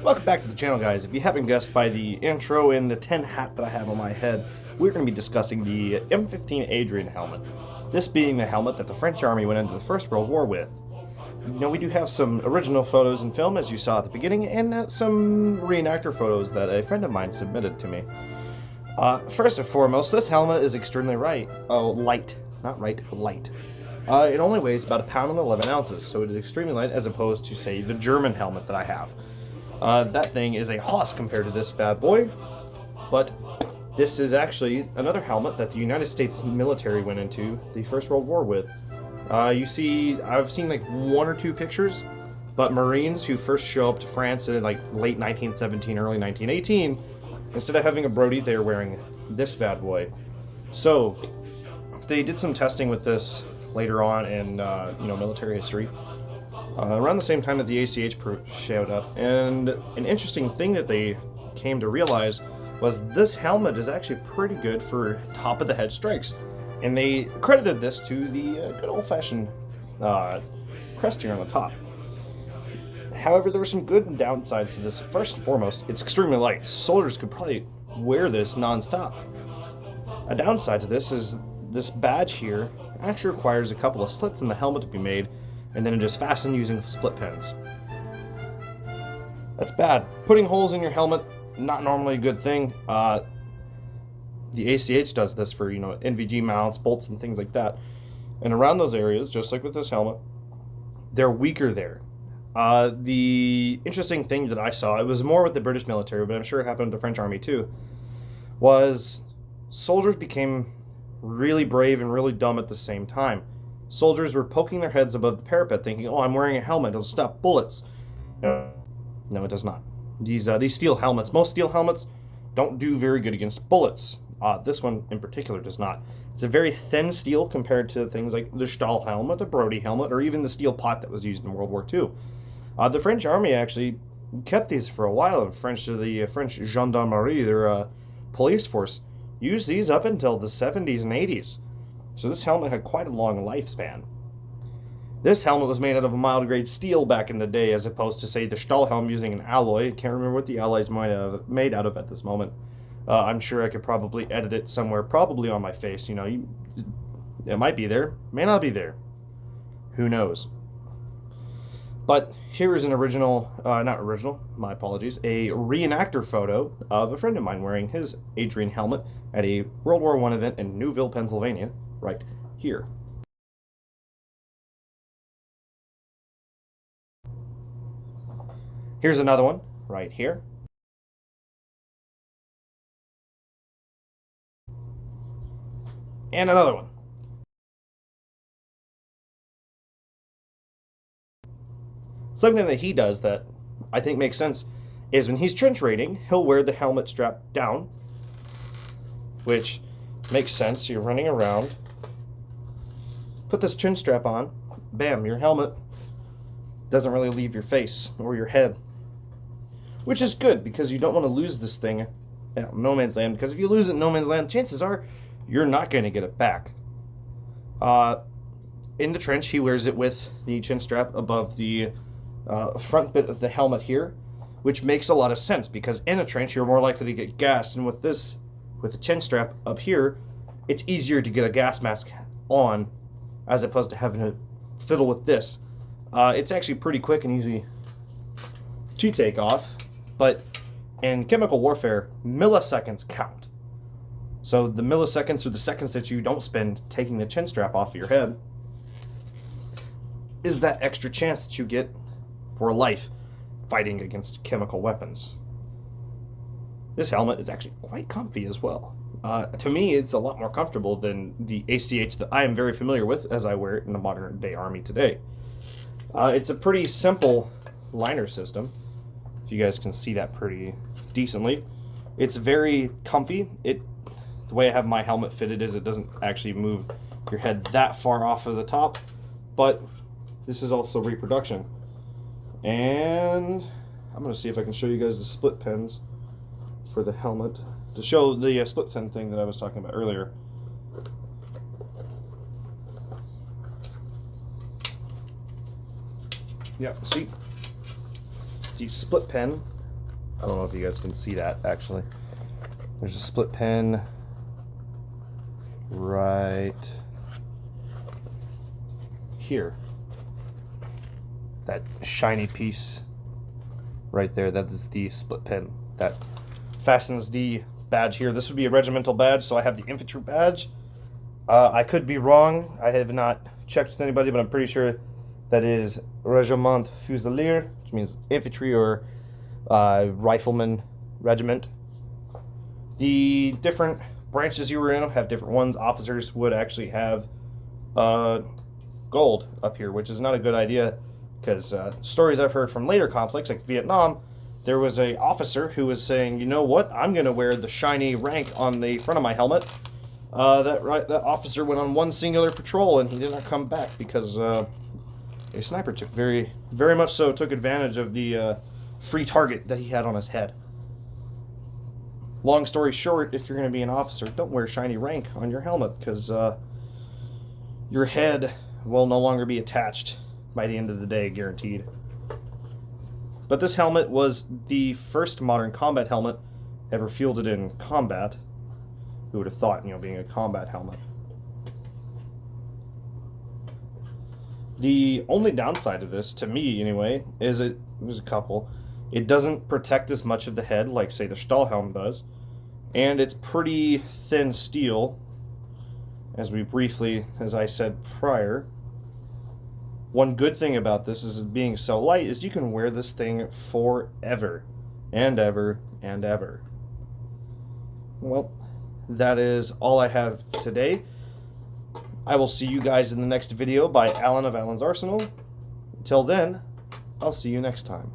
Welcome back to the channel, guys. If you haven't guessed by the intro and the tin hat that I have on my head, we're going to be discussing the M15 Adrian helmet. This being the helmet that the French Army went into the First World War with. Now, we do have some original photos and film, as you saw at the beginning, and some reenactor photos that a friend of mine submitted to me. First and foremost, this helmet is extremely light. It only weighs about 1.11 pounds, so it is extremely light as opposed to, say, the German helmet that I have. That thing is a hoss compared to this bad boy, but this is actually another helmet that the United States military went into the First World War with. I've seen like one or two pictures, but Marines who first show up to France in like late 1917, early 1918, instead of having a Brody, they're wearing this bad boy. So they did some testing with this later on in military history. Around the same time that the ACH showed up, and an interesting thing that they came to realize was this helmet is actually pretty good for top-of-the-head strikes, and they credited this to the good old-fashioned crest here on the top. However, there were some good and downsides to this. First and foremost, it's extremely light. Soldiers could probably wear this non-stop. A downside to this is this badge here actually requires a couple of slits in the helmet to be made, and then just fasten using split pins. That's bad. Putting holes in your helmet, not normally a good thing. The ACH does this for, NVG mounts, bolts, and things like that. And around those areas, just like with this helmet, they're weaker there. The interesting thing that I saw, it was more with the British military, but I'm sure it happened with the French Army too, was soldiers became really brave and really dumb at the same time. Soldiers were poking their heads above the parapet thinking, oh, I'm wearing a helmet, it'll stop bullets. No, it does not. These steel helmets, most steel helmets don't do very good against bullets. This one in particular does not. It's a very thin steel compared to things like the Stahl helmet, the Brody helmet, or even the steel pot that was used in World War II. The French Army actually kept these for a while. The French Gendarmerie, their police force, used these up until the 70s and 80s. So this helmet had quite a long lifespan. This helmet was made out of a mild grade steel back in the day, as opposed to, say, the Stahlhelm using an alloy. I can't remember what the alloy is made out of at this moment. I'm sure I could probably edit it somewhere, probably on my face. It might be there, may not be there. Who knows? But here is an my apologies, a reenactor photo of a friend of mine wearing his Adrian helmet at a World War I event in Newville, Pennsylvania, right here. Here's another one right here. And another one. Something that he does that I think makes sense is when he's trench raiding, he'll wear the helmet strapped down, which makes sense. You're running around, put this chin strap on, bam, your helmet doesn't really leave your face or your head, which is good because you don't want to lose this thing at no man's land, because if you lose it in no man's land, chances are you're not going to get it back. In the trench, he wears it with the chin strap above the front bit of the helmet here, which makes a lot of sense because in a trench you're more likely to get gassed, and with the chin strap up here, it's easier to get a gas mask on as opposed to having to fiddle with this. It's actually pretty quick and easy to take off, but in chemical warfare, milliseconds count. So the milliseconds, or the seconds that you don't spend taking the chin strap off of your head, is that extra chance that you get for life fighting against chemical weapons. This helmet is actually quite comfy as well. To me, it's a lot more comfortable than the ACH that I am very familiar with as I wear it in the modern day Army today. It's a pretty simple liner system, if you guys can see that pretty decently. It's very comfy. The way I have my helmet fitted is it doesn't actually move your head that far off of the top, but this is also reproduction. And I'm going to see if I can show you guys the split pins for the helmet to show the split pin thing that I was talking about earlier. Yeah, see? The split pin I don't know if you guys can see that, actually. There's a split pin right here. That shiny piece right there, that is the split pin that fastens the badge here. This would be a regimental badge, so I have the infantry badge. I could be wrong. I have not checked with anybody, but I'm pretty sure that is Regiment Fusilier, which means infantry or rifleman regiment. The different branches you were in have different ones. Officers would actually have gold up here, which is not a good idea, because stories I've heard from later conflicts, like Vietnam, there was a officer who was saying, you know what, I'm going to wear the shiny rank on the front of my helmet. That officer went on one singular patrol and he did not come back because a sniper took very much so took advantage of the free target that he had on his head. Long story short, if you're going to be an officer, don't wear shiny rank on your helmet, because your head will no longer be attached by the end of the day, guaranteed. But this helmet was the first modern combat helmet ever fielded in combat. Who would have thought, being a combat helmet. The only downside of this, to me anyway, is there's a couple. It doesn't protect as much of the head like, say, the Stahlhelm does. And it's pretty thin steel, as I said prior. One good thing about this is being so light is you can wear this thing forever and ever and ever. Well, that is all I have today. I will see you guys in the next video by Alan of Allensarsenal. Until then, I'll see you next time.